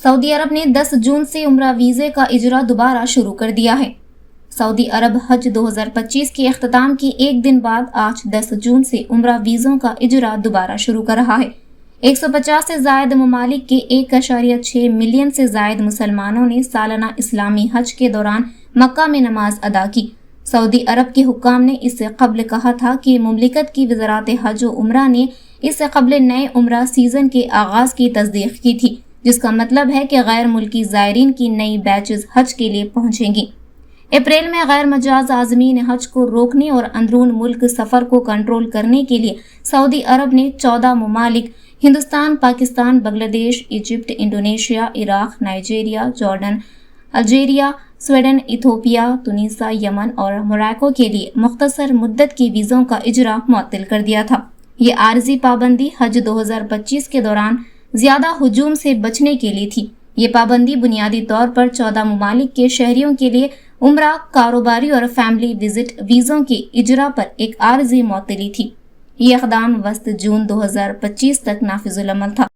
سعودی عرب نے 10 جون سے عمرہ ویزے کا اجرا دوبارہ شروع کر دیا ہے۔ سعودی عرب حج 2025 کے اختتام کے ایک دن بعد آج 10 جون سے عمرہ ویزوں کا اجرا دوبارہ شروع کر رہا ہے۔ 150 سے زائد ممالک کے 1.6 ملین سے زائد مسلمانوں نے سالانہ اسلامی حج کے دوران مکہ میں نماز ادا کی۔ سعودی عرب کے حکام نے اس سے قبل کہا تھا کہ مملکت کی وزارت حج و عمرہ نے اس سے قبل نئے عمرہ سیزن کے آغاز کی تصدیق کی تھی، جس کا مطلب ہے کہ غیر ملکی زائرین کی نئی بیچز حج کے لیے پہنچیں گی۔ اپریل میں غیر مجاز عازمین حج کو روکنے اور اندرون ملک سفر کو کنٹرول کرنے کے لیے سعودی عرب نے 14 ممالک Hindustan, Pakistan, Bangladesh, Egypt, Indonesia, Iraq, Nigeria, Jordan, Algeria, Sweden, Ethiopia, Tunisia, Yemen اور موراکو کے لیے مختصر مدت کی ویزوں کا اجرا معطل کر دیا تھا۔ یہ عارضی پابندی حج 2025 کے دوران زیادہ ہجوم سے بچنے کے لیے تھی۔ یہ پابندی بنیادی طور پر 14 ممالک کے شہریوں کے لیے عمرہ، کاروباری اور فیملی وزٹ ویزوں کے اجرا پر ایک عارضی معطلی تھی۔ یہ اقدام وسط جون 2025 تک نافذ العمل تھا۔